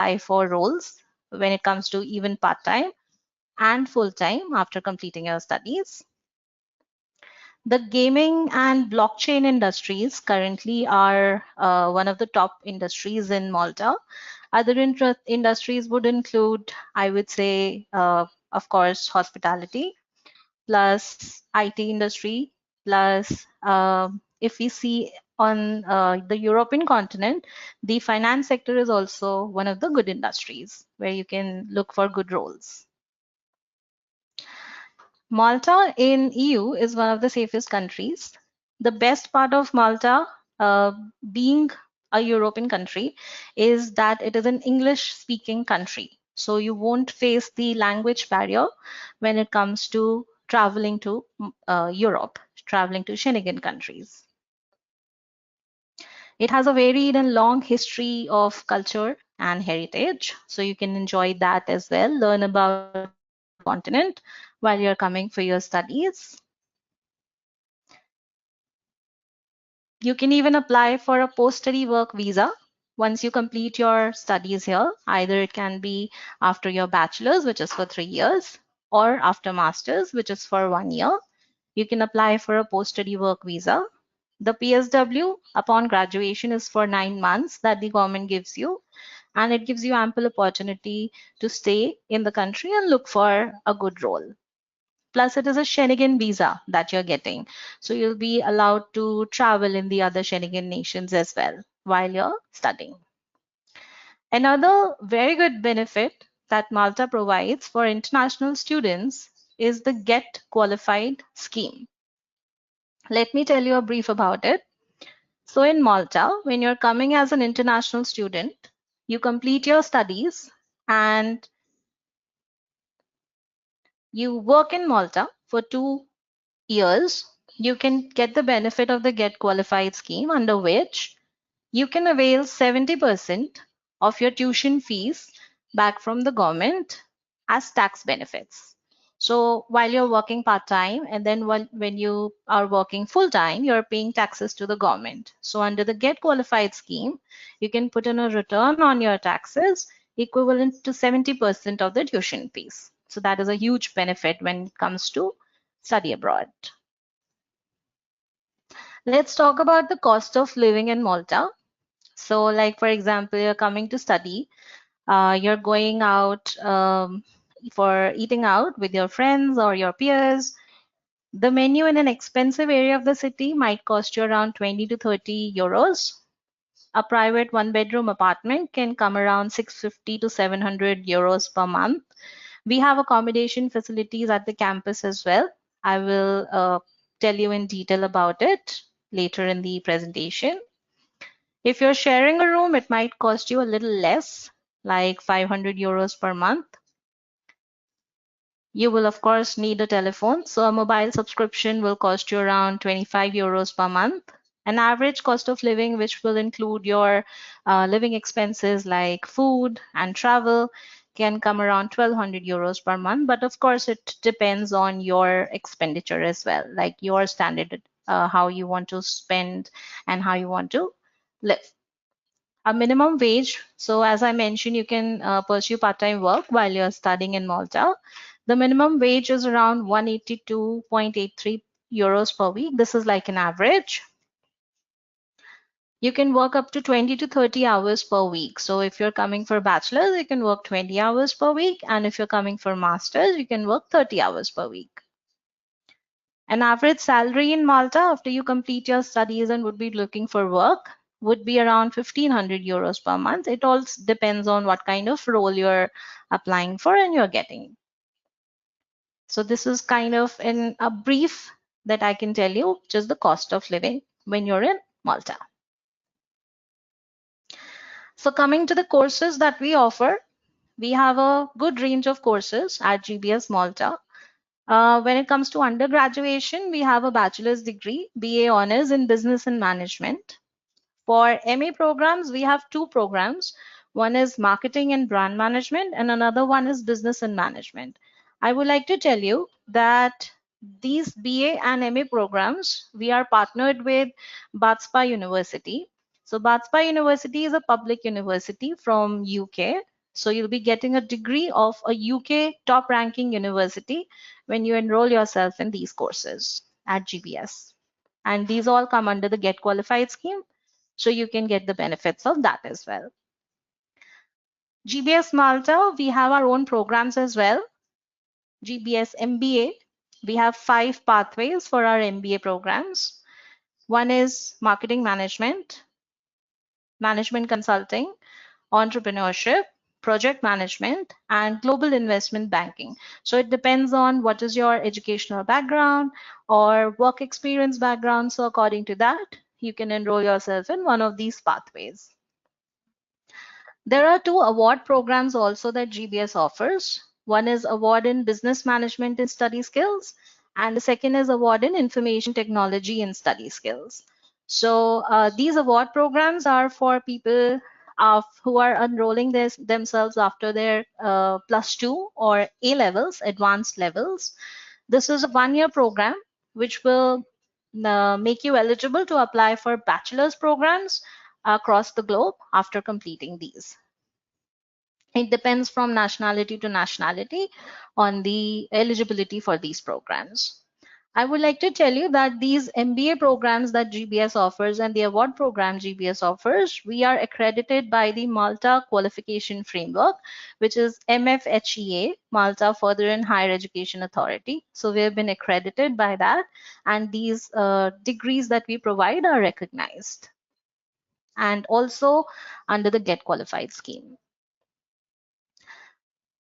apply for roles when it comes to even part-time and full-time after completing your studies. The gaming and blockchain industries currently are one of the top industries in Malta. Other industries would include, I would say, of course, hospitality, plus IT industry, plus if we see on the European continent, the finance sector is also one of the good industries where you can look for good roles. Malta in EU is one of the safest countries. The best part of Malta, uh, being a European country, is that it is an English-speaking country. So you won't face the language barrier when it comes to traveling to Europe, traveling to Schengen countries. It has a varied and long history of culture and heritage, so you can enjoy that as well, learn about the continent while you're coming for your studies. You can even apply for a post-study work visa once you complete your studies here. Either it can be after your bachelor's, which is for 3 years, or after master's, which is for 1 year. You can apply for a post-study work visa. The PSW upon graduation is for 9 months that the government gives you, and it gives you ample opportunity to stay in the country and look for a good role. Plus, it is a Schengen visa that you're getting. So you'll be allowed to travel in the other Schengen nations as well while you're studying. Another very good benefit that Malta provides for international students is the Get Qualified scheme. Let me tell you a brief about it. So in Malta, when you're coming as an international student, you complete your studies and you work in Malta for 2 years, you can get the benefit of the Get Qualified scheme, under which you can avail 70% of your tuition fees back from the government as tax benefits. So while you're working part-time and then when you are working full-time, you're paying taxes to the government. So under the Get Qualified scheme, you can put in a return on your taxes equivalent to 70% of the tuition fees. So that is a huge benefit when it comes to study abroad. Let's talk about the cost of living in Malta. So, like for example, you're coming to study, you're going out for eating out with your friends or your peers. The menu in an expensive area of the city might cost you around 20 to 30 euros. A private one-bedroom apartment can come around 650 to 700 euros per month. We have accommodation facilities at the campus as well. I will tell you in detail about it later in the presentation. If you're sharing a room, it might cost you a little less, like 500 euros per month. You will, of course, need a telephone. So a mobile subscription will cost you around 25 euros per month. An average cost of living, which will include your living expenses like food and travel, can come around 1200 euros per month. But of course, it depends on your expenditure as well, like your standard, how you want to spend and how you want to live. A minimum wage. So as I mentioned, you can pursue part-time work while you're studying in Malta. The minimum wage is around 182.83 euros per week. This is like an average. You can work up to 20 to 30 hours per week. So if you're coming for bachelor's, you can work 20 hours per week. And if you're coming for master's, you can work 30 hours per week. An average salary in Malta after you complete your studies and would be looking for work would be around 1500 euros per month. It all depends on what kind of role you're applying for and you're getting. So this is kind of a brief that I can tell you, just the cost of living when you're in Malta. So coming to the courses that we offer, we have a good range of courses at GBS Malta. When it comes to undergraduation, we have a bachelor's degree, BA Honors in Business and Management. For MA programs, we have two programs. One is Marketing and Brand Management, and another one is Business and Management. I would like to tell you that these BA and MA programs, we are partnered with Batspa University. So Batspa University is a public university from UK. So you'll be getting a degree of a UK top ranking university when you enroll yourself in these courses at GBS. And these all come under the Get Qualified scheme. So you can get the benefits of that as well. GBS Malta, we have our own programs as well. GBS MBA, we have 5 pathways for our MBA programs. One is marketing management, management consulting, entrepreneurship, project management, and global investment banking. So it depends on what is your educational background or work experience background. So according to that, you can enroll yourself in one of these pathways. There are 2 award programs also that GBS offers. One is award in business management and study skills, and the second is award in information technology and study skills. So these award programs are for people who are enrolling themselves after their +2 or A levels, advanced levels. This is a 1-year program which will make you eligible to apply for bachelor's programs across the globe after completing these. It depends from nationality to nationality on the eligibility for these programs. I would like to tell you that these MBA programs that GBS offers and the award program GBS offers, we are accredited by the Malta Qualification Framework, which is MFHEA, Malta Further and Higher Education Authority. So we have been accredited by that, and these degrees that we provide are recognized and also under the Get Qualified scheme.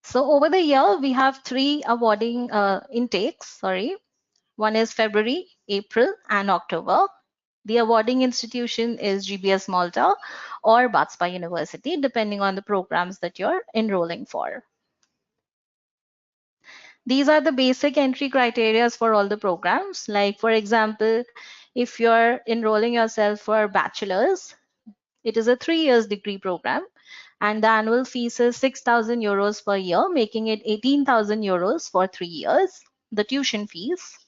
So over the year, we have 3 awarding intakes, sorry. One is February, April, and October. The awarding institution is GBS Malta or Batspa University, depending on the programs that you're enrolling for. These are the basic entry criteria for all the programs. Like, for example, if you're enrolling yourself for bachelor's, it is a 3 years degree program, and the annual fees is 6,000 euros per year, making it 18,000 euros for 3 years. The tuition fees.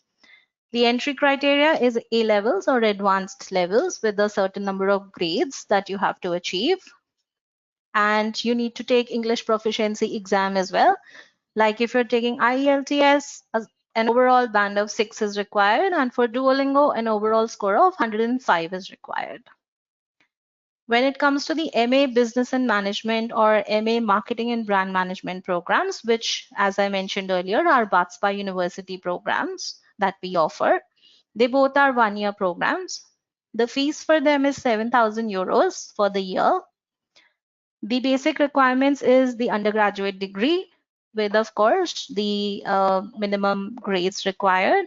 The entry criteria is A levels or advanced levels with a certain number of grades that you have to achieve. And you need to take English proficiency exam as well. Like if you're taking IELTS, an overall band of 6 is required, and for Duolingo, an overall score of 105 is required. When it comes to the MA Business and Management or MA Marketing and Brand Management programs, which, as I mentioned earlier, are Batspa University programs that we offer, they both are 1-year programs. The fees for them is 7,000 euros for the year. The basic requirements is the undergraduate degree with, of course, the minimum grades required.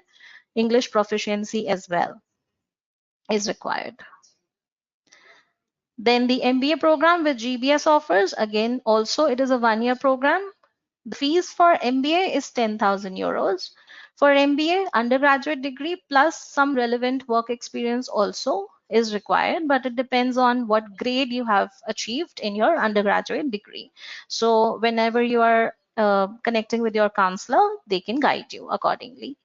English proficiency as well is required. Then the MBA program with GBS offers, again, also it is a 1-year program. The fees for MBA is 10,000 euros. For MBA, undergraduate degree plus some relevant work experience also is required, but it depends on what grade you have achieved in your undergraduate degree. So whenever you are connecting with your counselor, they can guide you accordingly.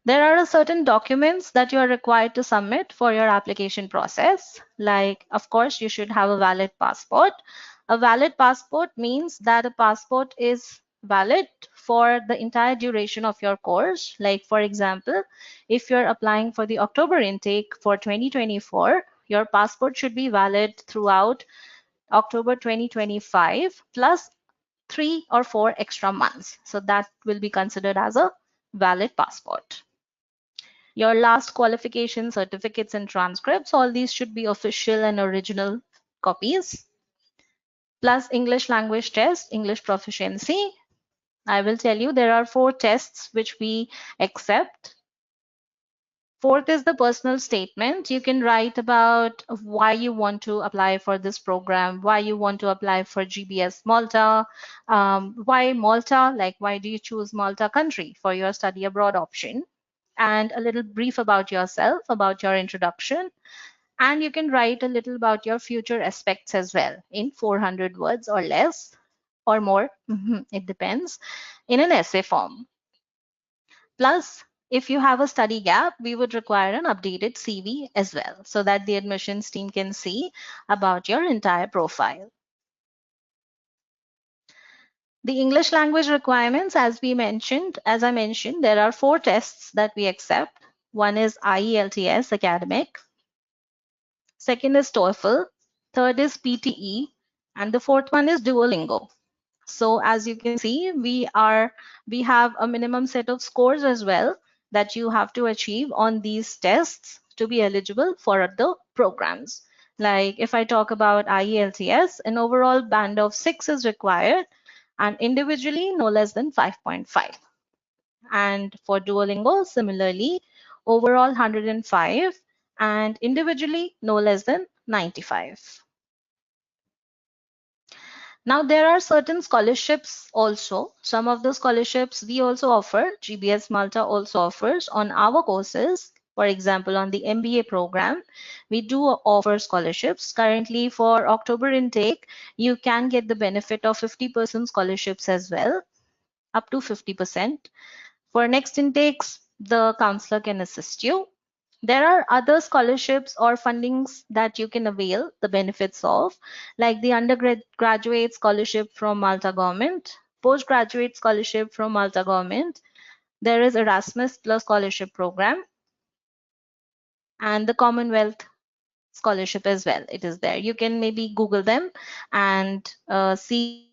There are certain documents that you are required to submit for your application process. Like, of course, you should have a valid passport. A valid passport means that a passport is valid for the entire duration of your course. Like, for example, if you're applying for the October intake for 2024, your passport should be valid throughout October 2025 plus 3 or 4 extra months. So that will be considered as a valid passport. Your last qualification certificates and transcripts, all these should be official and original copies. Plus English language test, English proficiency. I will tell you there are 4 tests which we accept. Fourth is the personal statement. You can write about why you want to apply for this program, why you want to apply for GBS Malta, why Malta, like why do you choose Malta country for your study abroad option, and a little brief about yourself, about your introduction. And you can write a little about your future aspects as well in 400 words or less or more. It depends, in an essay form. Plus, If you have a study gap, we would require an updated CV as well so that the admissions team can see about your entire profile. The English language requirements, as I mentioned, there are 4 tests that we accept. One is IELTS academic, second is TOEFL, third is PTE, and the fourth one is Duolingo. So as you can see, we have a minimum set of scores as well that you have to achieve on these tests to be eligible for the programs. Like if I talk about IELTS, an overall band of 6 is required and individually no less than 5.5. And for Duolingo, similarly, overall 105 and individually no less than 95. Now, there are certain scholarships also. Some of the scholarships we also offer, GBS Malta also offers on our courses. For example, on the MBA program, we do offer scholarships. Currently, for October intake, you can get the benefit of 50% scholarships as well, up to 50%. For next intakes, the counselor can assist you. There are other scholarships or fundings that you can avail the benefits of, like the undergraduate scholarship from Malta government, postgraduate scholarship from Malta government. There is Erasmus Plus scholarship program and the Commonwealth scholarship as well. It is there. You can maybe Google them and see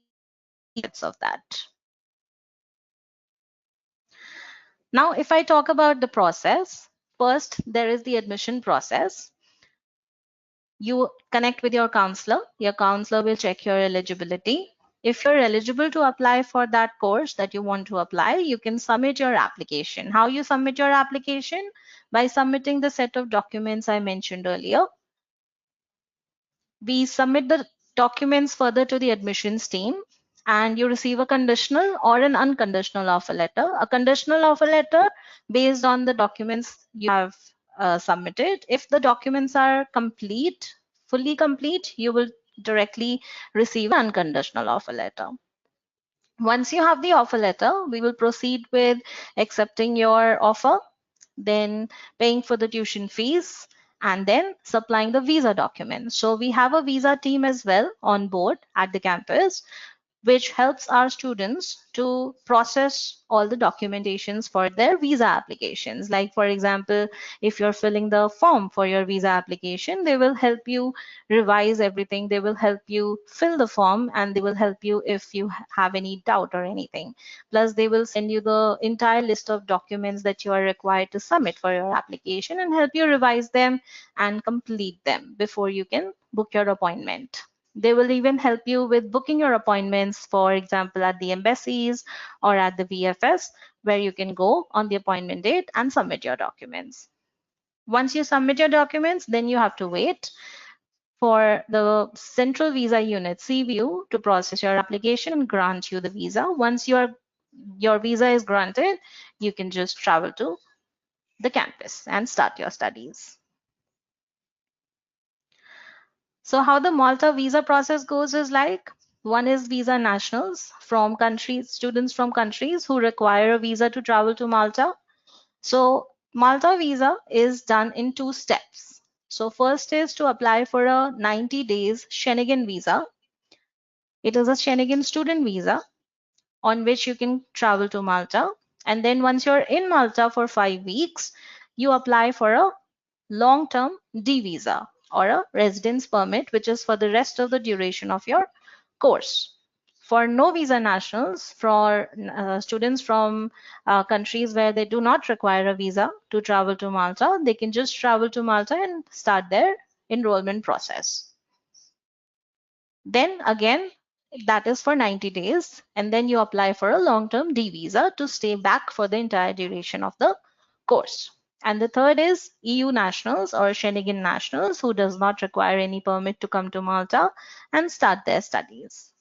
bits of that. Now, if I talk about the process, first there is the admission process. You connect with your counselor. Your counselor will check your eligibility. If you're eligible to apply for that course that you want to apply, you can submit your application. How you submit your application? By submitting the set of documents I mentioned earlier. We submit the documents further to the admissions team and you receive a conditional or an unconditional offer letter. A conditional offer letter based on the documents you have submitted. If the documents are complete, fully complete, you will directly receive an unconditional offer letter. Once you have the offer letter, we will proceed with accepting your offer, then paying for the tuition fees, and then supplying the visa documents. So we have a visa team as well on board at the campus, which helps our students to process all the documentations for their visa applications. Like, for example, if you're filling the form for your visa application, they will help you revise everything. They will help you fill the form and they will help you if you have any doubt or anything. Plus, they will send you the entire list of documents that you are required to submit for your application and help you revise them and complete them before you can book your appointment. They will even help you with booking your appointments, for example, at the embassies or at the VFS, where you can go on the appointment date and submit your documents. Once you submit your documents, then you have to wait for the Central Visa Unit CVU to process your application and grant you the visa. Once your visa is granted, you can just travel to the campus and start your studies. So how the Malta visa process goes is like, one is visa nationals from countries, students from countries who require a visa to travel to Malta. So Malta visa is done in 2 steps. So first is to apply for a 90 days Schengen visa. It is a Schengen student visa on which you can travel to Malta. And then once you're in Malta for 5 weeks, you apply for a long-term D visa or a residence permit, which is for the rest of the duration of your course. For no visa nationals, for students from countries where they do not require a visa to travel to Malta, they can just travel to Malta and start their enrollment process. Then again, that is for 90 days. And then you apply for a long-term D visa to stay back for the entire duration of the course. And the third is EU nationals or Schengen nationals who does not require any permit to come to Malta and start their studies.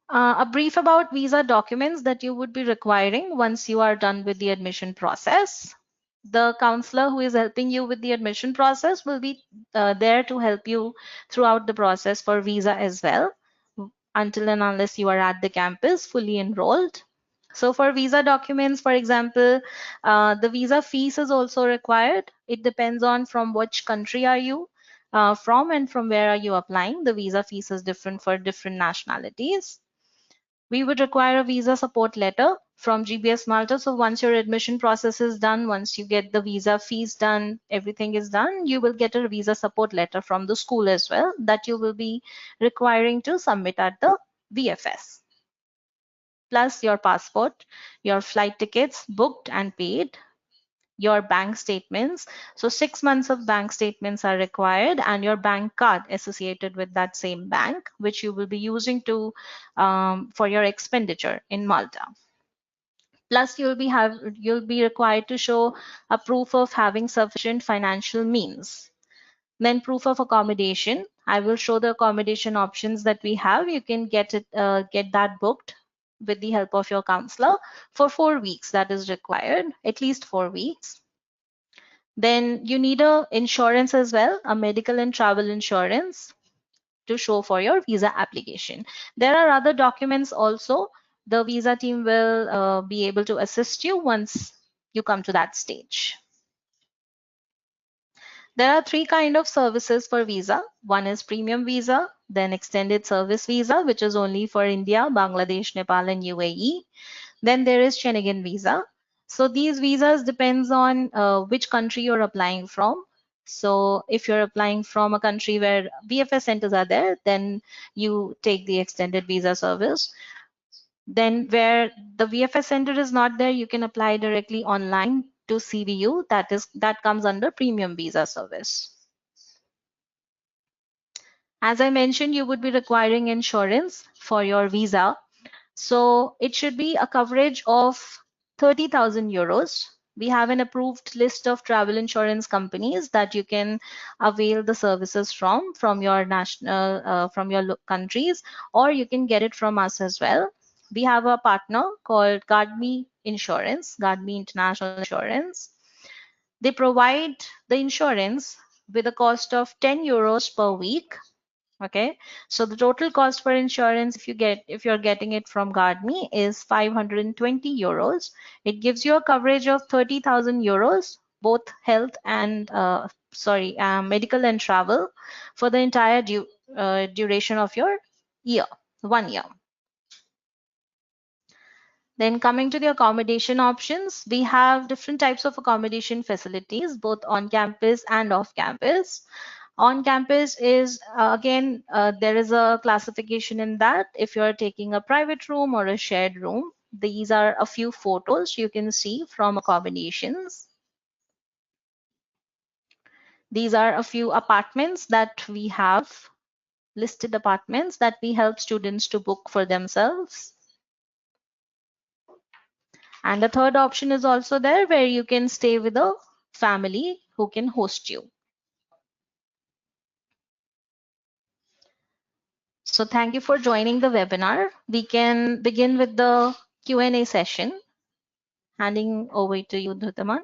A brief about visa documents that you would be requiring once you are done with the admission process. The counselor who is helping you with the admission process will be there to help you throughout the process for visa as well, until and unless you are at the campus fully enrolled. So for visa documents, for example, the visa fees is also required. It depends on from which country are you from and from where are you applying. The visa fees is different for different nationalities. We would require a visa support letter from GBS Malta. So once your admission process is done, once you get the visa fees done, everything is done, you will get a visa support letter from the school as well that you will be requiring to submit at the VFS. Plus your passport, your flight tickets booked and paid, your bank statements. So 6 months of bank statements are required, and your bank card associated with that same bank, which you will be using to for your expenditure in Malta. Plus, you'll be required to show a proof of having sufficient financial means. Then proof of accommodation. I will show the accommodation options that we have. You can get that booked with the help of your counselor for 4 weeks. That is required, at least 4 weeks. Then you need a insurance as well, a medical and travel insurance to show for your visa application. There are other documents also. The visa team will be able to assist you once you come to that stage. There are three kind of services for visa. One is premium visa, then extended service visa, which is only for India, Bangladesh, Nepal, and UAE. Then there is Schengen visa. So these visas depends on which country you're applying from. So if you're applying from a country where VFS centers are there, then you take the extended visa service. Then where the VFS center is not there, you can apply directly online to CVU. That comes under premium visa service. As I mentioned, you would be requiring insurance for your visa. So it should be a coverage of 30,000 euros. We have an approved list of travel insurance companies that you can avail the services from your national, from your countries, or you can get it from us as well. We have a partner called GuardMe Insurance, GuardMe International Insurance. They provide the insurance with a cost of 10 euros per week. Okay, so the total cost for insurance, if you're getting it from GuardMe, is 520 euros. It gives you a coverage of 30,000 euros, both health and medical and travel, for the entire duration of your year, 1 year. Then coming to the accommodation options, we have different types of accommodation facilities, both on campus and off campus. On campus is again, there is a classification in that. If you're taking a private room or a shared room, these are a few photos you can see from accommodations. These are a few apartments that we have, listed apartments that we help students to book for themselves. And the third option is also there, where you can stay with a family who can host you. So thank you for joining the webinar. We can begin with the Q&A session. Handing over to you, Dhutaman.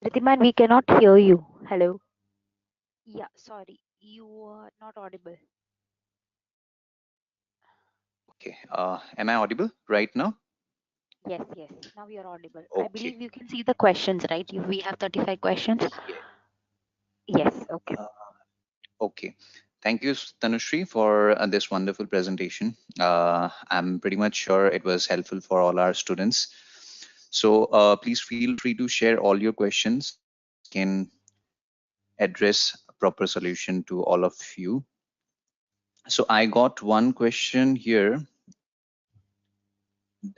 Ritiman, we cannot hear you. Hello. Yeah, sorry. You are not audible. Okay. Am I audible right now? Yes, yes. Now you are audible. I Okay. believe you can see the questions, right? We have 35 questions. Yeah. Yes, okay. Okay. Thank you, Tanushree, for this wonderful presentation. I'm pretty much sure it was helpful for all our students. So please feel free to share all your questions. Can address a proper solution to all of you. So I got one question here,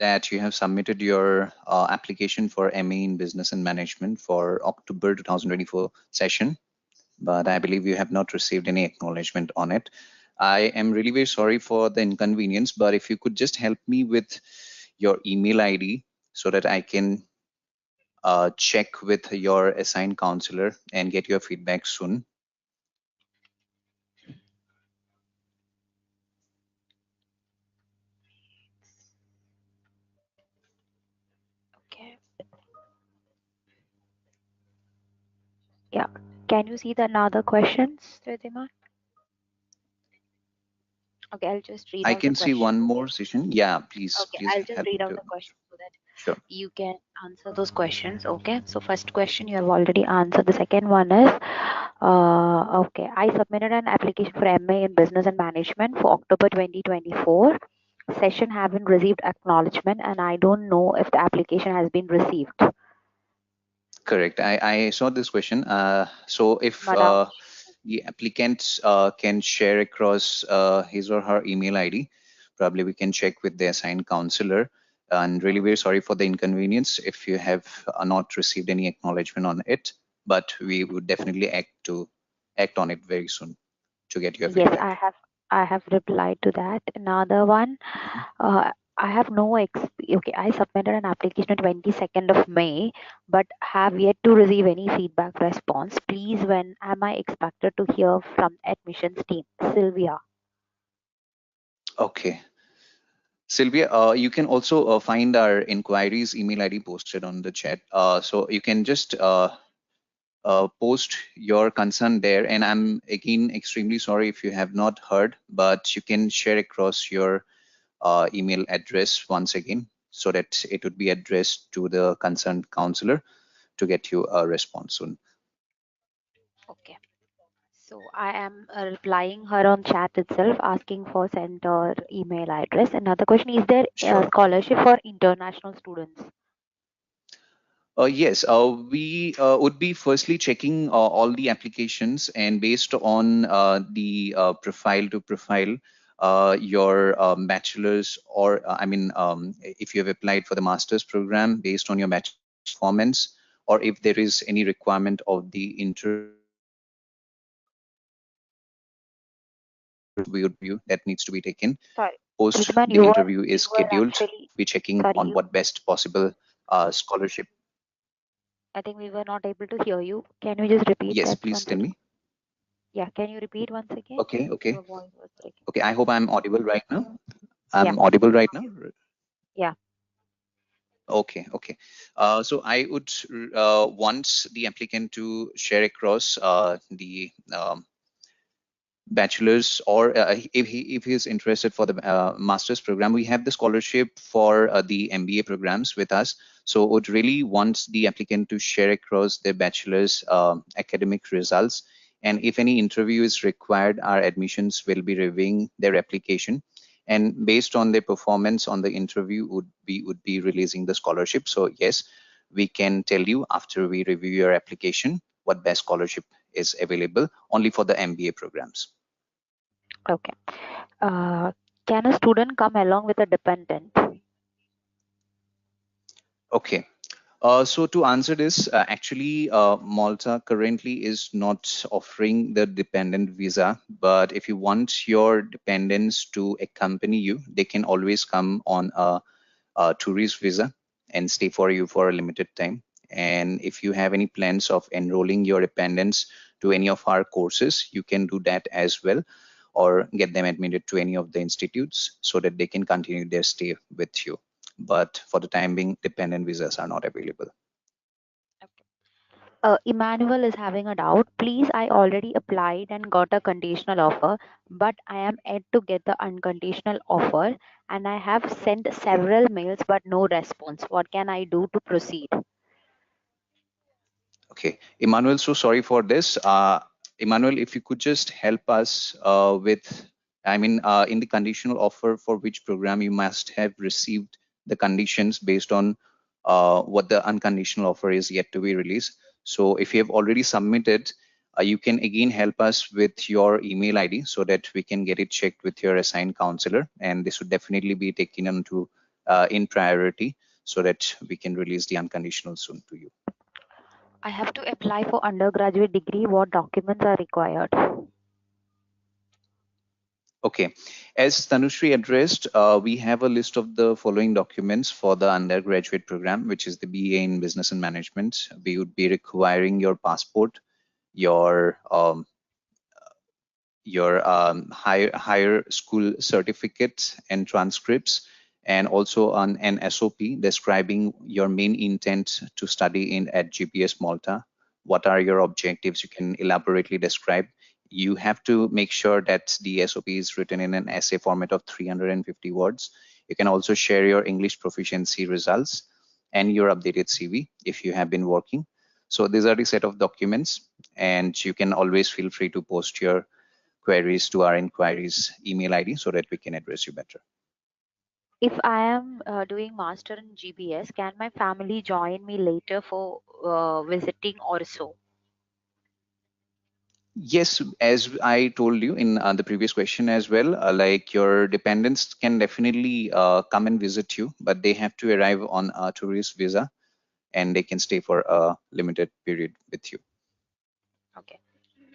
that you have submitted your application for MA in Business and Management for October 2024 session, but I believe you have not received any acknowledgement on it. I am really very sorry for the inconvenience, but if you could just help me with your email ID so that I can check with your assigned counselor and get your feedback soon. Yeah. Can you see the another questions, Riddhima? Okay, I'll just read I out the can see question. one Okay. more session. Yeah, please, Okay, please I'll just help read me out to. the question so that Sure. you can answer those questions. Okay. So first question you have already answered. The second one is, okay, I submitted an application for MA in Business and Management for October 2024. Session haven't received acknowledgement, and I don't know if the application has been received. Correct. I saw this question. So if Manoj. the applicant can share across his or her email ID, probably we can check with the assigned counselor. And really, very sorry for the inconvenience if you have not received any acknowledgement on it, but we would definitely act on it very soon to get your Yes, feedback. I have replied to that. Another one, Mhm. I have no okay, I submitted an application on 22nd of May, but have yet to receive any feedback response. Please, when am I expected to hear from admissions team? Sylvia. Okay. Sylvia, you can also find our inquiries email ID posted on the chat. So you can just post your concern there. And I'm again extremely sorry if you have not heard, but you can share across your email address once again so that it would be addressed to the concerned counselor to get you a response soon. Okay. So I am replying her on chat itself, asking for center email address. Another question: is there a Sure. scholarship for international students? Yes, we would be firstly checking all the applications, and based on the profile to profile, your bachelor's or if you have applied for the master's program based on your bachelor's performance, or if there is any requirement of the interview that needs to be taken Sorry, post Ridhman, the interview is you were scheduled. actually Be checking sorry. on You what best possible scholarship. I think we were not able to hear you. Can you just repeat Yes, that please once tell again? me. Yeah, can you repeat once again? Okay, okay. Your voice was breaking. Okay, I hope I'm audible right now. Yeah, I'm audible right now. yeah. Okay, okay. So I would want the applicant to share across the bachelor's, or if he is interested for the master's program, we have the scholarship for the MBA programs with us. So would really want the applicant to share across their bachelor's academic results, and if any interview is required, our admissions will be reviewing their application, and based on their performance on the interview would be releasing the scholarship. So yes, we can tell you after we review your application what best scholarship is available only for the MBA programs. Okay. Can a student come along with a dependent? Okay. So to answer this, actually, Malta currently is not offering the dependent visa, but if you want your dependents to accompany you, they can always come on a tourist visa and stay for you for a limited time. And if you have any plans of enrolling your dependents to any of our courses, you can do that as well, or get them admitted to any of the institutes so that they can continue their stay with you. But for the time being, dependent visas are not available. Emmanuel is having a doubt. Please, I already applied and got a conditional offer, but I am yet to get the unconditional offer, and I have sent several mails but no response. What can I do to proceed? Okay, Emmanuel, so sorry for this. Emmanuel, if you could just help us in the conditional offer for which program you must have received the conditions based on what the unconditional offer is yet to be released. So if you have already submitted, you can again help us with your email ID so that we can get it checked with your assigned counselor, and this would definitely be taken into in priority so that we can release the unconditional soon to you. I have to apply for undergraduate degree. What documents are required? Okay, as Tanushree addressed, we have a list of the following documents for the undergraduate program, which is the BA in Business and Management. We would be requiring your passport, your higher school certificates and transcripts, and also an SOP describing your main intent to study in at GBS Malta, what are your objectives. You can elaborately describe. You have to make sure that the SOP is written in an essay format of 350 words. You can also share your English proficiency results and your updated CV if you have been working. So these are the set of documents, and you can always feel free to post your queries to our inquiries email ID so that we can address you better. If I am doing master in GBS, can my family join me later for visiting also? Yes, as I told you in the previous question as well, like your dependents can definitely come and visit you, but they have to arrive on a tourist visa and they can stay for a limited period with you. Okay.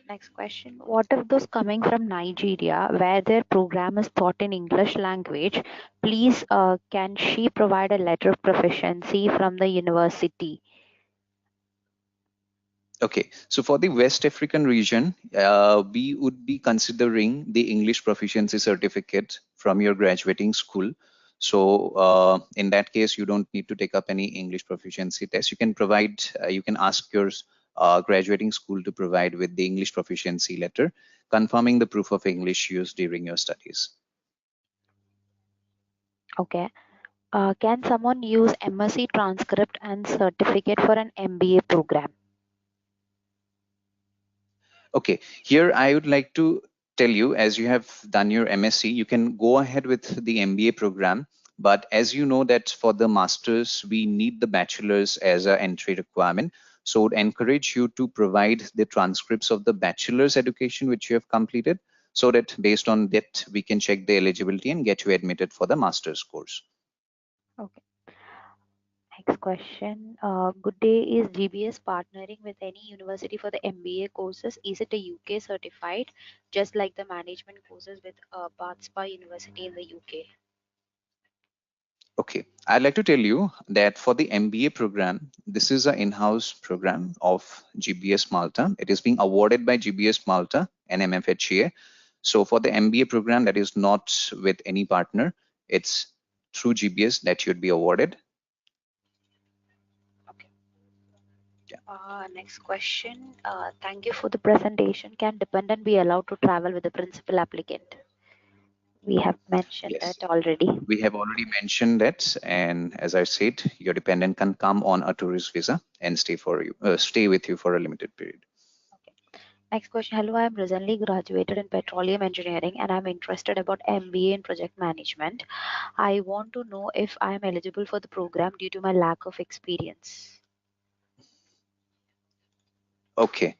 Next question. What if those coming from Nigeria where their program is taught in English language? Please, can she provide a letter of proficiency from the university? Okay, so for the West African region, we would be considering the English proficiency certificate from your graduating school. So in that case, you don't need to take up any English proficiency test. You can provide, you can ask your graduating school to provide with the English proficiency letter, confirming the proof of English used during your studies. Okay. Can someone use MSc transcript and certificate for an MBA program? Okay, here I would like to tell you, as you have done your MSc, you can go ahead with the MBA program. But as you know that for the masters, we need the bachelor's as an entry requirement. So I would encourage you to provide the transcripts of the bachelor's education which you have completed, so that based on that, we can check the eligibility and get you admitted for the master's course. Okay. Next question. Good day. Is GBS partnering with any university for the MBA courses? Is it a UK certified, just like the management courses with Bath University in the UK? Okay, I'd like to tell you that for the MBA program, this is an in-house program of GBS Malta. It is being awarded by GBS Malta and MFHA. So for the MBA program, that is not with any partner. It's through GBS that you'd be awarded. Okay. Next question. Thank you for the presentation. Can dependent be allowed to travel with the principal applicant? We have mentioned Yes, that already. we have already mentioned that. And as I said, your dependent can come on a tourist visa and stay with you for a limited period. Okay. Next question. Hello, I am recently graduated in petroleum engineering and I'm interested about MBA in project management. I want to know if I am eligible for the program due to my lack of experience. Okay.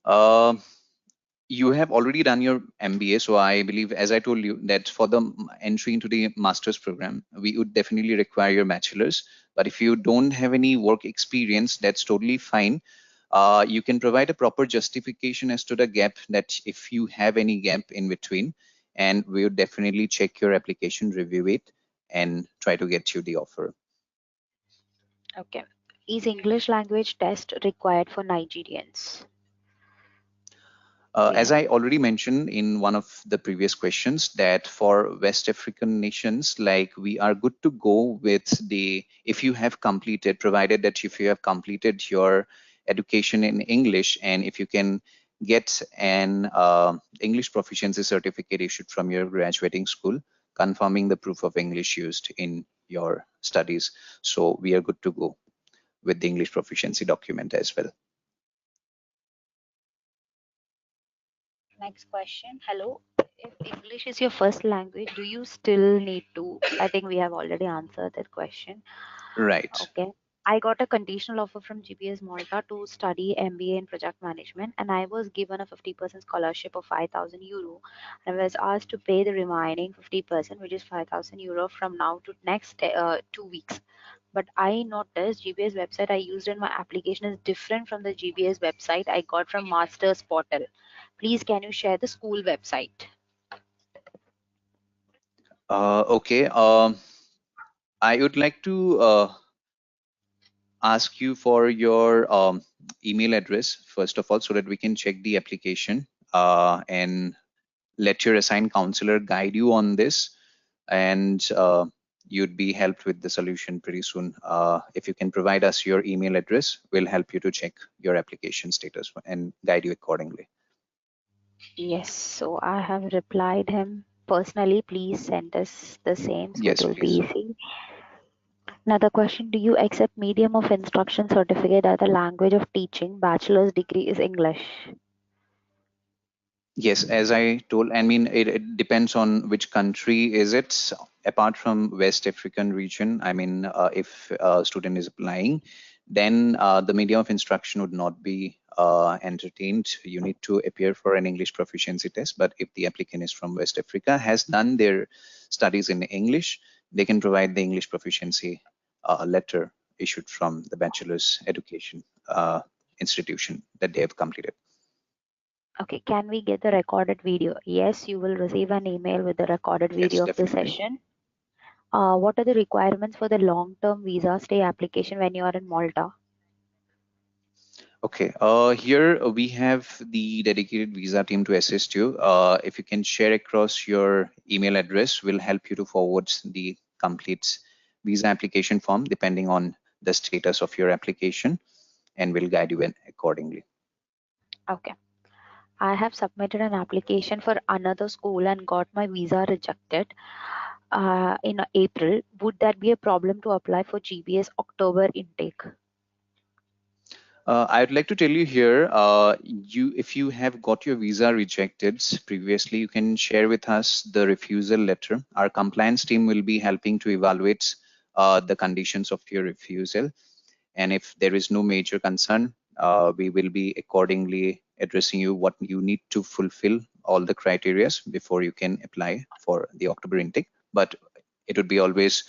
Um you have already done your MBA, so I believe, as I told you, that for the entry into the master's program, we would definitely require your bachelor's. But if you don't have any work experience, that's totally fine. You can provide a proper justification as to the gap, that if you have any gap in between, and we would definitely check your application, review it, and try to get you the offer. Okay. Is English language test required for Nigerians? As I already mentioned in one of the previous questions, that for West African nations, like, we are good to go with the, if you have completed, provided that if you have completed your education in English, and if you can get an English proficiency certificate issued from your graduating school, confirming the proof of English used in your studies. So we are good to go with the English proficiency document as well. Next question. Hello. If English is your first language, do you still need to? I think we have already answered that question. Right. Okay. I got a conditional offer from GBS Malta to study MBA in project management, and I was given a 50% scholarship of 5,000 euro. I was asked to pay the remaining 50%, which is 5,000 euro, from now to next 2 weeks. But I noticed GBS website I used in my application is different from the GBS website I got from Masters portal. Please, can you share the school website? Okay. I would like to ask you for your email address, first of all, so that we can check the application and let your assigned counselor guide you on this. And you'd be helped with the solution pretty soon. If you can provide us your email address, we'll help you to check your application status and guide you accordingly. Yes, so I have replied him personally. Please send us the same, so it Yes, will be please. easy. Another question, do you accept medium of instruction certificate as the language of teaching? Bachelor's degree is English. Yes, as I told, I mean, it depends on which country is it. Apart from West African region, I mean, if a student is applying, then the medium of instruction would not be entertained. You need to appear for an English proficiency test. But if the applicant is from West Africa, has done their studies in English, they can provide the English proficiency letter issued from the bachelor's education institution that they have completed. Okay, can we get the recorded video? Yes, you will receive an email with the recorded Yes, video of the definitely. session. What are the requirements for the long-term visa stay application when you are in Malta? Okay, here we have the dedicated visa team to assist you. If you can share across your email address, we'll help you to forward the complete visa application form depending on the status of your application, and we'll guide you in accordingly. Okay. I have submitted an application for another school and got my visa rejected in April. Would that be a problem to apply for GBS October intake? I'd like to tell you here, if you have got your visa rejected previously, you can share with us the refusal letter. Our compliance team will be helping to evaluate the conditions of your refusal. And if there is no major concern, we will be accordingly addressing you what you need to fulfill all the criterias before you can apply for the October intake. But it would be always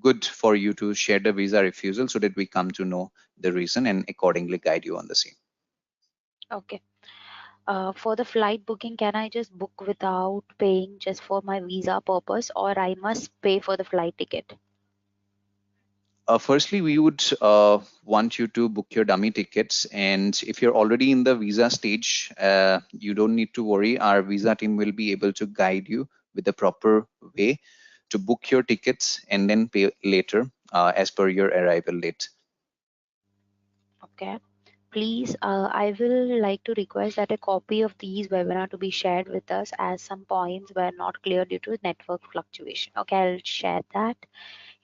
good for you to share the visa refusal so that we come to know the reason and accordingly guide you on the same. Okay. For the flight booking, can I just book without paying just for my visa purpose, or I must pay for the flight ticket? Firstly, we would want you to book your dummy tickets. And if you're already in the visa stage, you don't need to worry. Our visa team will be able to guide you with the proper way to book your tickets and then pay later as per your arrival date. Okay. Please, I will like to request that a copy of these webinar to be shared with us, as some points were not clear due to network fluctuation. Okay, I'll share that.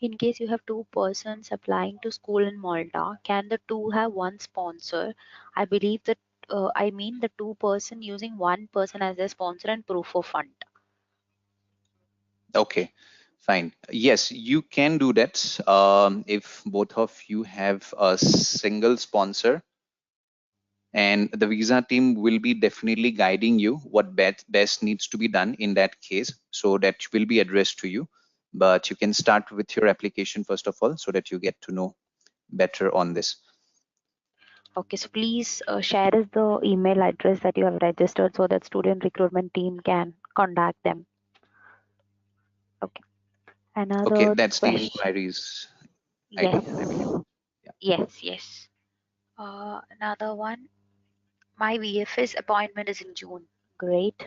In case you have two persons applying to school in Malta, can the two have one sponsor? I believe that the two person using one person as their sponsor and proof of fund. Okay, fine. Yes, you can do that if both of you have a single sponsor, and the visa team will be definitely guiding you what best needs to be done in that case. So that will be addressed to you. But you can start with your application first of all so that you get to know better on this. Okay, so please share us the email address that you have registered so that student recruitment team can contact them. Okay. Okay, Another that's the question. inquiries Yes. ID, I believe. Yeah, Yes. Another one. My VFS appointment is in June. Great.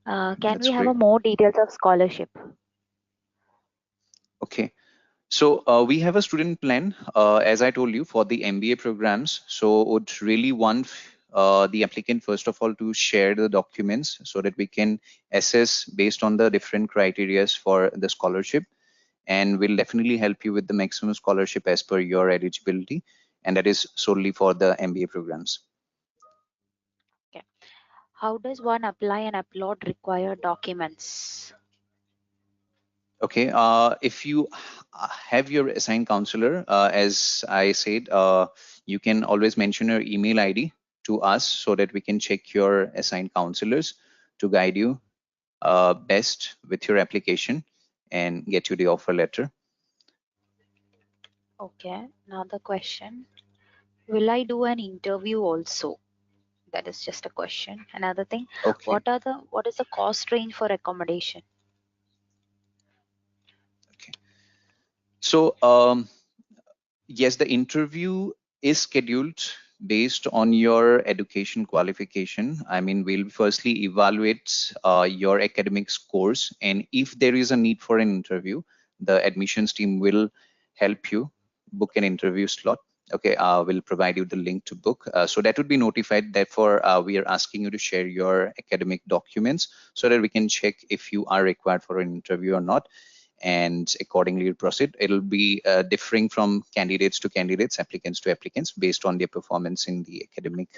Can that's we have a great. more details of scholarship? Okay. So we have a student plan, as I told you, for the MBA programs. So would really want the applicant, first of all, to share the documents so that we can assess based on the different criterias for the scholarship. And we'll definitely help you with the maximum scholarship as per your eligibility. And that is solely for the MBA programs. Okay. How does one apply and upload required documents? Okay, if you have your assigned counselor, as I said, you can always mention your email ID to us so that we can check your assigned counselors to guide you best with your application and get you the offer letter. Okay. Another question. Will I do an interview also? That is just a question. Another thing. Okay, What is the cost range for accommodation? okay. So yes, the interview is scheduled based on your education qualification. I mean, we'll firstly evaluate your academic scores, and if there is a need for an interview, the admissions team will help you book an interview slot. Okay, we'll provide you the link to book. So that would be notified. Therefore, we are asking you to share your academic documents so that we can check if you are required for an interview or not, and accordingly proceed. It'll be differing from candidates to candidates, applicants to applicants, based on their performance in the academic,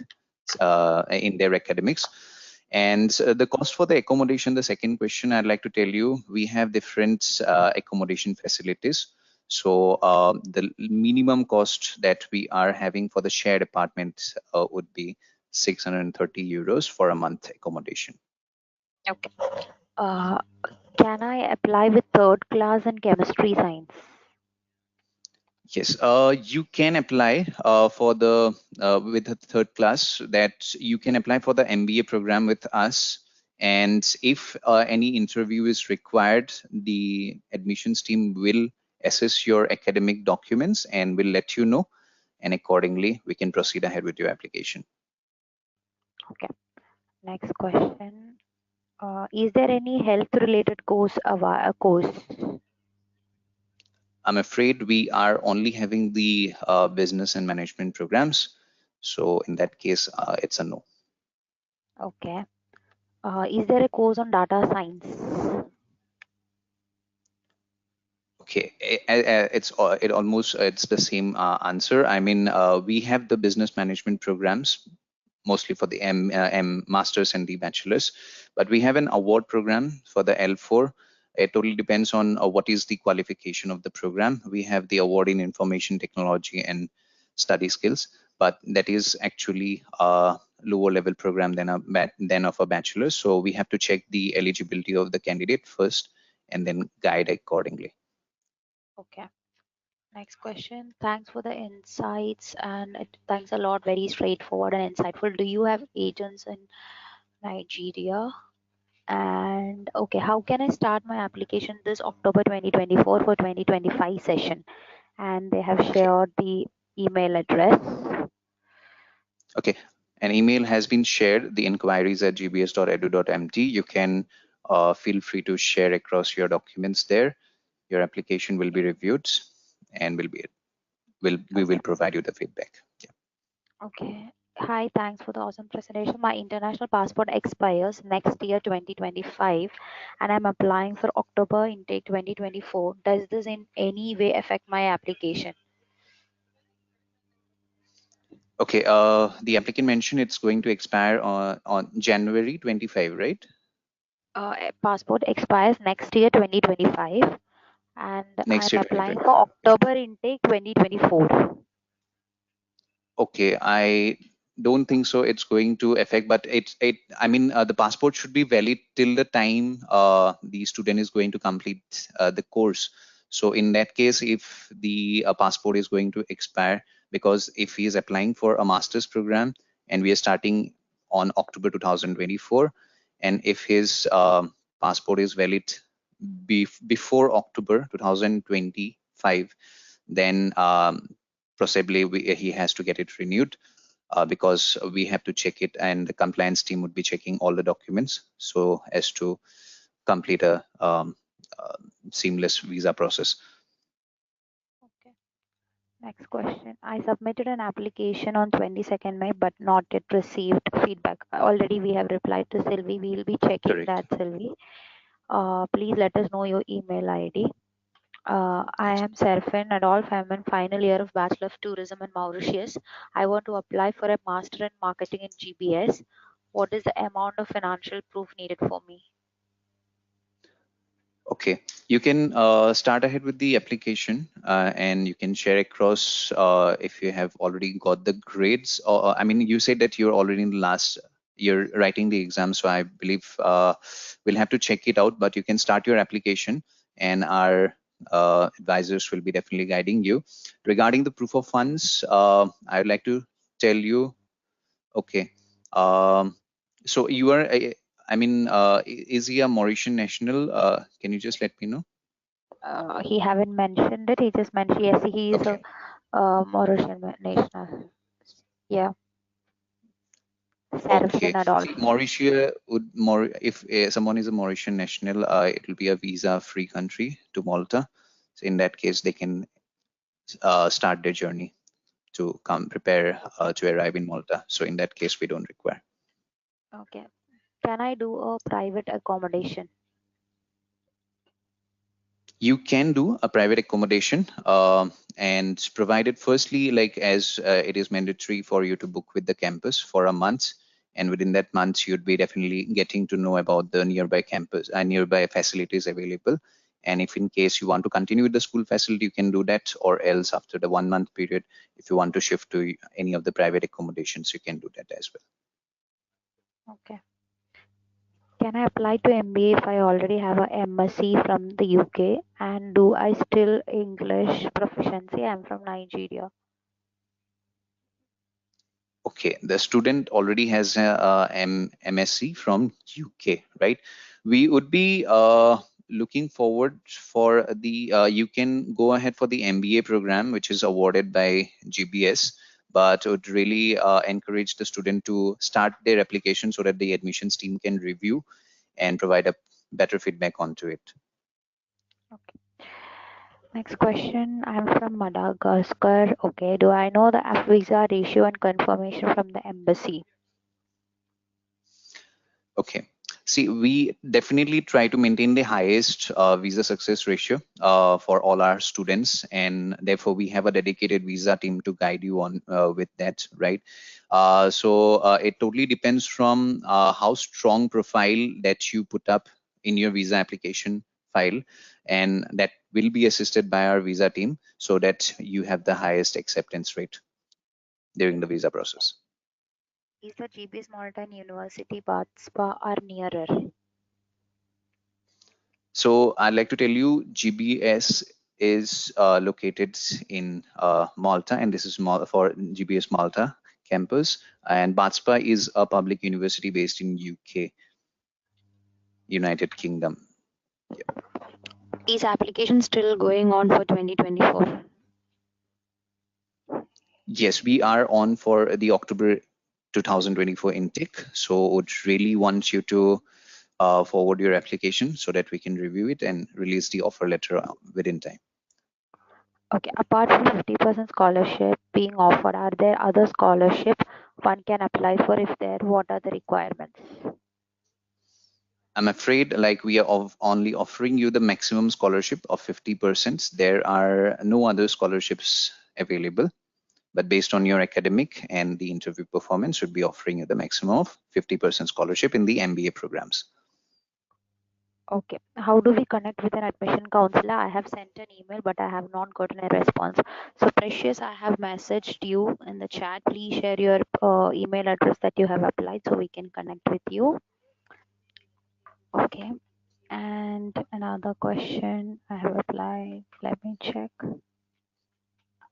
in their academics. And the cost for the accommodation, the second question I'd like to tell you, we have different accommodation facilities. So the minimum cost that we are having for the shared apartment would be 630 euros for a month accommodation. Okay. Can I apply with third class in chemistry science? Yes, you can apply for the with the third class, that you can apply for the MBA program with us. And if any interview is required, the admissions team will assess your academic documents and will let you know. And accordingly, we can proceed ahead with your application. Okay. Next question. Is there any health related course? I'm afraid we are only having the business and management programs. So in that case, it's a no. Okay. Is there a course on data science? Okay, it's the same answer. I mean, we have the business management programs mostly for the M masters and the bachelors, but we have an award program for the L4. It totally depends on what is the qualification of the program. We have the award in information technology and study skills, but that is actually a lower level program than of a bachelor. So we have to check the eligibility of the candidate first and then guide accordingly. Okay. Next question. Thanks for the insights, and thanks a lot. Very straightforward and insightful. Do you have agents in Nigeria? And okay, how can I start my application this October 2024 for 2025 session? And they have Okay. shared the email address. Okay, an email has been shared, the inquiries at gbs.edu.mt. You can feel free to share across your documents there. Your application will be reviewed and we will provide you the feedback. Yeah. Okay. Hi, thanks for the awesome presentation. My international passport expires next year, 2025, and I'm applying for October intake 2024. Does this in any way affect my application? Okay, the applicant mentioned it's going to expire on January 25, right? Passport expires next year, 2025, and Next I'm year, applying 2025. for October intake 2024. Okay, I don't think so it's going to affect, but I mean, the passport should be valid till the time the student is going to complete the course. So in that case, if the passport is going to expire, because if he is applying for a master's program and we are starting on October 2024, and if his passport is valid before October 2025, then possibly he has to get it renewed, because we have to check it, and the compliance team would be checking all the documents so as to complete a seamless visa process. Okay. Next question. I submitted an application on 22nd May, but not yet received feedback. Already we have replied to Sylvie. We will be checking Correct. that, Sylvie. Please let us know your email ID. I Yes. am Serfin Adolf. I'm in final year of Bachelor of Tourism in Mauritius. I want to apply for a Master in Marketing in GBS. What is the amount of financial proof needed for me? Okay, you can start ahead with the application, and you can share across if you have already got the grades. Or I mean, you said that you're already in the last year writing the exam, so I believe we'll have to check it out. But you can start your application, and our advisors will be definitely guiding you. Regarding the proof of funds, I would like to tell you. Okay. So you are, I mean, is he a Mauritian national? Can you just let me know? He haven't mentioned it. He just mentioned yes, he is Okay. a Mauritian national. Yeah. Okay. Sarafina Adolf. See, Mauritius would more if someone is a Mauritian national, it will be a visa-free country to Malta. So in that case, they can start their journey to come prepare to arrive in Malta. So in that case, we don't require. Okay. Can I do a private accommodation? You can do a private accommodation, and provided firstly, like as it is mandatory for you to book with the campus for a month, and within that month you'd be definitely getting to know about the nearby campus and nearby facilities available. And if in case you want to continue with the school facility, you can do that, or else after the 1 month period, if you want to shift to any of the private accommodations, you can do that as well. Okay. Can I apply to MBA if I already have a MSc from the UK? And do I still English proficiency? I'm from Nigeria. Okay, the student already has MSc from UK, right? We would be looking forward for the, you can go ahead for the MBA program, which is awarded by GBS, but would really encourage the student to start their application so that the admissions team can review and provide a better feedback onto it. Okay. Next question. I'm from Madagascar. Okay. Do I know the F visa ratio and confirmation from the embassy? Okay. See, we definitely try to maintain the highest visa success ratio for all our students, and therefore we have a dedicated visa team to guide you on with that, right? So it totally depends from how strong profile that you put up in your visa application file, and that will be assisted by our visa team so that you have the highest acceptance rate during the visa process. Is the GBS Malta and University Bath Spa are nearer? So I'd like to tell you, GBS is located in Malta, and this is for GBS Malta campus. And BATSPA is a public university based in UK, United Kingdom. Is application still going on for 2024? Yes, we are on for the October 2024 intake. So would really want you to forward your application so that we can review it and release the offer letter within time. Okay, apart from 50% scholarship being offered, are there other scholarship one can apply for? If there, what are the requirements? I'm afraid like we are only offering you the maximum scholarship of 50%. There are no other scholarships available, but based on your academic and the interview performance, should be offering you the maximum of 50% scholarship in the MBA programs. Okay, how do we connect with an admission counselor? I have sent an email, but I have not gotten a response. So Precious, I have messaged you in the chat. Please share your email address that you have applied so we can connect with you. Okay. And another question I have applied. Let me check.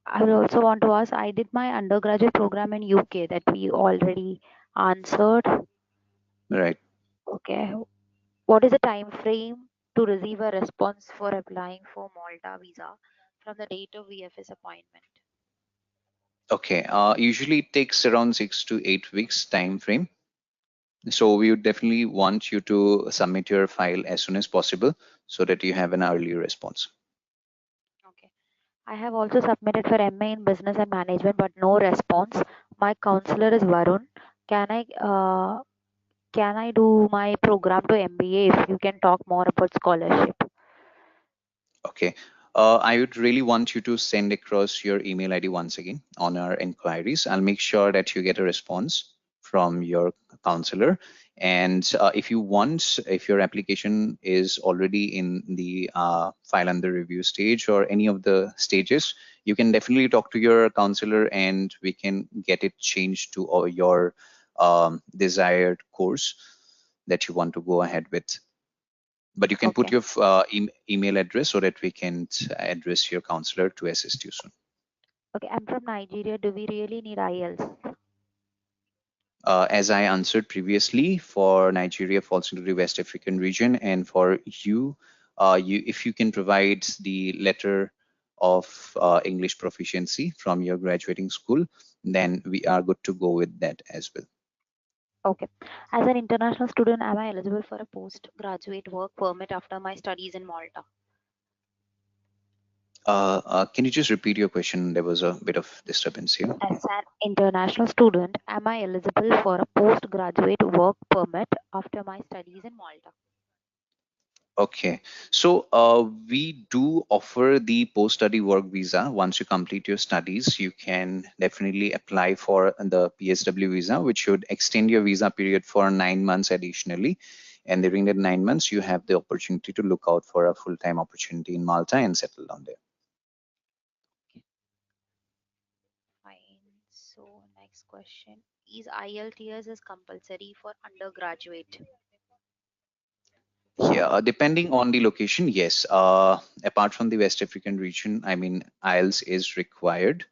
I will also want to ask, I did my undergraduate program in UK that we already answered. Right. Okay. What is the time frame to receive a response for applying for Malta visa from the date of VFS appointment? Okay. Usually it takes around 6 to 8 weeks time frame. So we would definitely want you to submit your file as soon as possible so that you have an early response. Okay. I have also submitted for MA in Business and Management, but no response. My counselor is Varun. Can I do my program to MBA if you can talk more about scholarship? Okay. I would really want you to send across your email ID once again on our inquiries. I'll make sure that you get a response from your counselor. And if you want, if your application is already in the file under review stage or any of the stages, you can definitely talk to your counselor and we can get it changed to your desired course that you want to go ahead with. But you can put Okay. your email address so that we can address your counselor to assist you soon. Okay, I'm from Nigeria. Do we really need IELTS? As I answered previously, for Nigeria falls into the West African region, and for you, if you can provide the letter of English proficiency from your graduating school, then we are good to go with that as well. Okay. As an international student, am I eligible for a postgraduate work permit after my studies in Malta? Can you just repeat your question? There was a bit of disturbance here. As an international student, am I eligible for a postgraduate work permit after my studies in Malta? Okay, so we do offer the post-study work visa. Once you complete your studies, you can definitely apply for the PSW visa, which should extend your visa period for 9 months additionally. And during that 9 months, you have the opportunity to look out for a full-time opportunity in Malta and settle down there. Fine. So next question. Is IELTS is compulsory for undergraduate? Yeah, depending on the location, yes. Apart from the West African region, I mean, IELTS is required.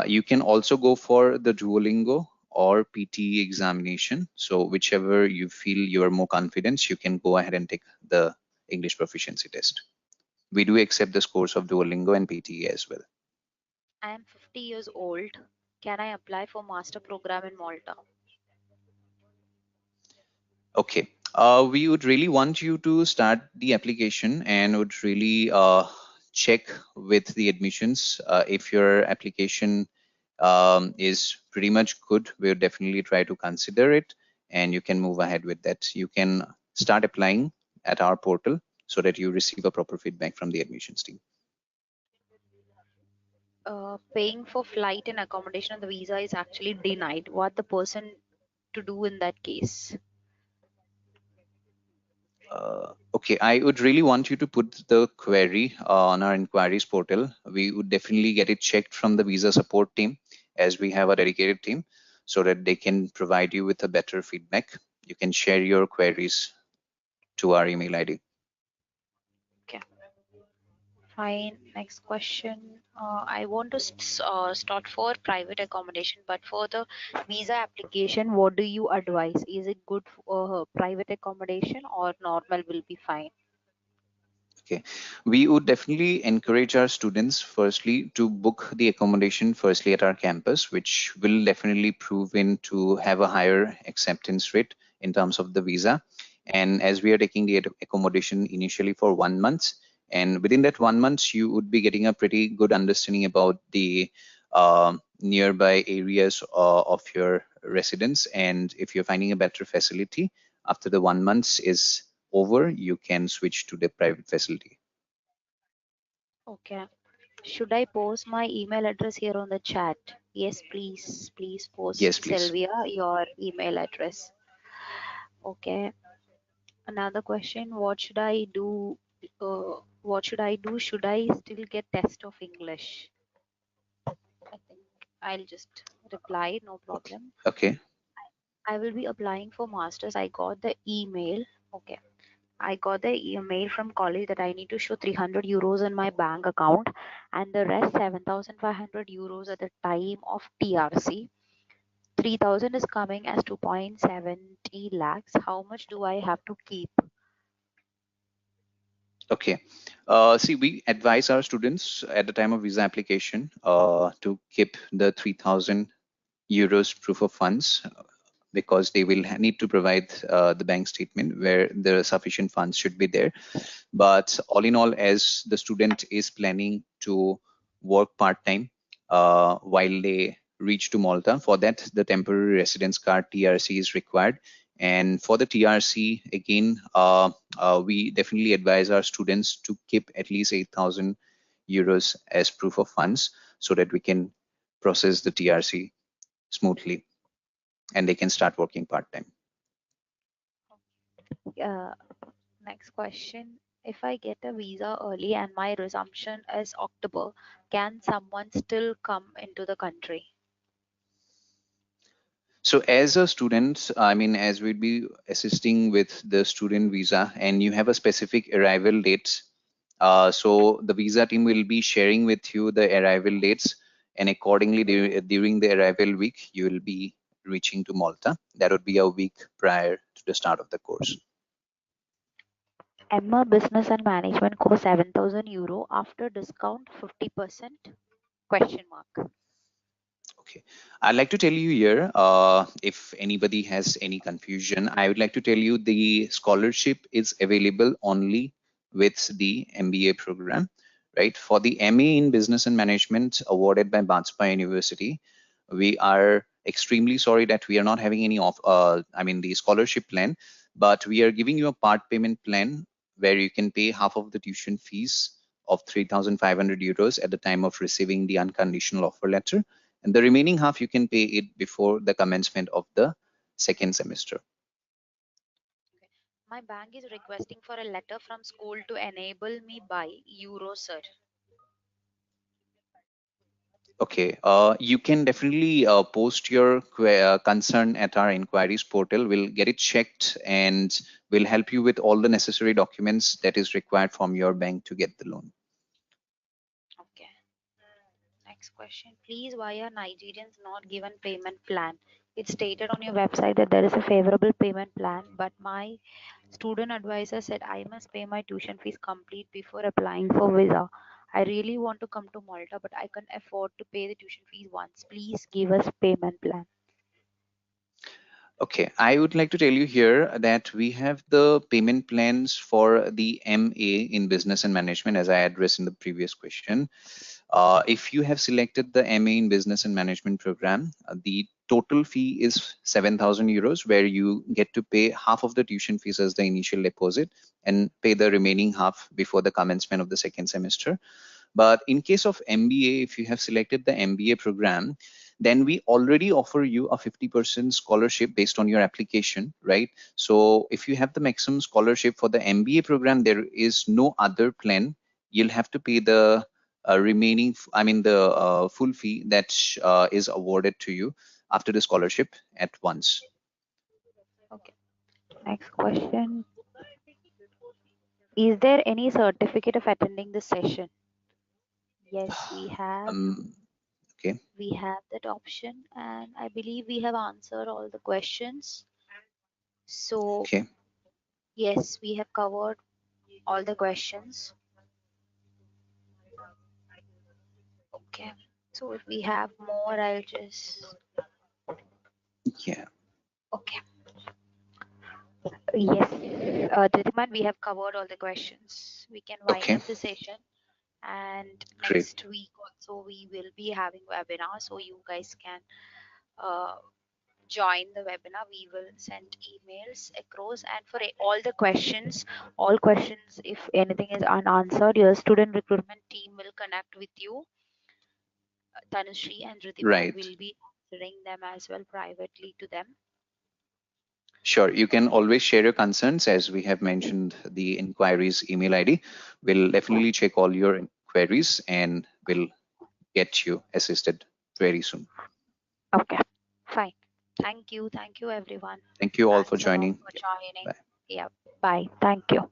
You can also go for the Duolingo or PTE examination. So whichever you feel you are more confident, you can go ahead and take the English proficiency test. We do accept the scores of Duolingo and PTE as well. I am 50 years old. Can I apply for master program in Malta? Okay. We would really want you to start the application and would really check with the admissions. If your application is pretty much good, we'll definitely try to consider it and you can move ahead with that. You can start applying at our portal so that you receive a proper feedback from the admissions team. Paying for flight and accommodation on the visa is actually denied. What the person to do in that case? Okay, I would really want you to put the query on our inquiries portal. We would definitely get it checked from the visa support team, as we have a dedicated team, so that they can provide you with a better feedback. You can share your queries to our email ID. Okay. Fine. Next question. I want to start for private accommodation, but for the visa application, what do you advise? Is it good for private accommodation or normal will be fine? Okay, we would definitely encourage our students firstly to book the accommodation firstly at our campus, which will definitely prove in to have a higher acceptance rate in terms of the visa. And as we are taking the accommodation initially for 1 month, and within that 1 month, you would be getting a pretty good understanding about the nearby areas of your residence. And if you're finding a better facility after the 1 month is over, you can switch to the private facility. Okay. Should I post my email address here on the chat? Yes, please. Please Yes, post please. Sylvia your email address. Okay. Another question. What should I do? What should I do? Should I still get test of English? I think I'll just reply. No Okay. problem. Okay. I will be applying for masters. I got the email. Okay. I got the email from college that I need to show 300 euros in my bank account and the rest 7,500 euros at the time of TRC. 3,000 is coming as 2.70 lakhs. How much do I have to keep? Okay. See, we advise our students at the time of visa application to keep the 3,000 euros proof of funds because they will need to provide the bank statement where the sufficient funds should be there. But all in all, as the student is planning to work part-time while they reach to Malta, for that, the temporary residence card TRC is required. And for the TRC, again, we definitely advise our students to keep at least 8,000 euros as proof of funds so that we can process the TRC smoothly and they can start working part-time. Uh, Next question. If I get a visa early and my resumption is October, can someone still come into the country? So as a student, I mean, as we'd be assisting with the student visa and you have a specific arrival date, so the visa team will be sharing with you the arrival dates and accordingly during the arrival week, you will be reaching to Malta. That would be a week prior to the start of the course. Emma Business and Management course 7,000 euro after discount 50%? Question mark. Okay, I'd like to tell you here, if anybody has any confusion, I would like to tell you the scholarship is available only with the MBA program, right? For the MA in Business and Management awarded by Bajpa University, we are extremely sorry that we are not having any the scholarship plan, but we are giving you a part payment plan where you can pay half of the tuition fees of 3,500 euros at the time of receiving the unconditional offer letter, and the remaining half you can pay it before the commencement of the second semester. My bank is requesting for a letter from school to enable me buy euro, sir. Okay, you can definitely post your concern at our inquiries portal. We'll get it checked and we'll help you with all the necessary documents that is required from your bank to get the loan. Okay. Next question. Please, why are Nigerians not given payment plan? It's stated on your website that there is a favorable payment plan, but my student advisor said I must pay my tuition fees complete before applying for visa. I really want to come to Malta, but I can't afford to pay the tuition fees once. Please give us payment plan. Okay, I would like to tell you here that we have the payment plans for the MA in Business and Management, as I addressed in the previous question. If you have selected the MA in Business and Management program, the total fee is 7,000 euros, where you get to pay half of the tuition fees as the initial deposit and pay the remaining half before the commencement of the second semester. But in case of MBA, if you have selected the MBA program, then we already offer you a 50% scholarship based on your application, right? So if you have the maximum scholarship for the MBA program, there is no other plan. You'll have to pay the the full fee that is awarded to you after the scholarship at once. Okay. Next question. Is there any certificate of attending the session? Yes, we have. Okay. We have that option, and I believe we have answered all the questions. So Okay. yes, we have covered all the questions. Okay. So if we have more, I'll just. Yeah. Okay. Yes, Dhriman, we have covered all the questions. We can wind Okay. up the session, and Great. next week also we will be having webinar, so you guys can join the webinar. We will send emails across, and for all the questions, if anything is unanswered, your student recruitment team will connect with you. Tanushree and Ridhiman Right. will be answering them as well privately to them. Sure, you can always share your concerns, as we have mentioned the inquiries email ID. We'll definitely check all your inquiries and we'll get you assisted very soon. Okay, fine. Thank you everyone. Thank you all for Thanks a lot joining. for joining. Bye. Yeah, bye. Thank you.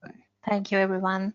Bye. Thank you, everyone.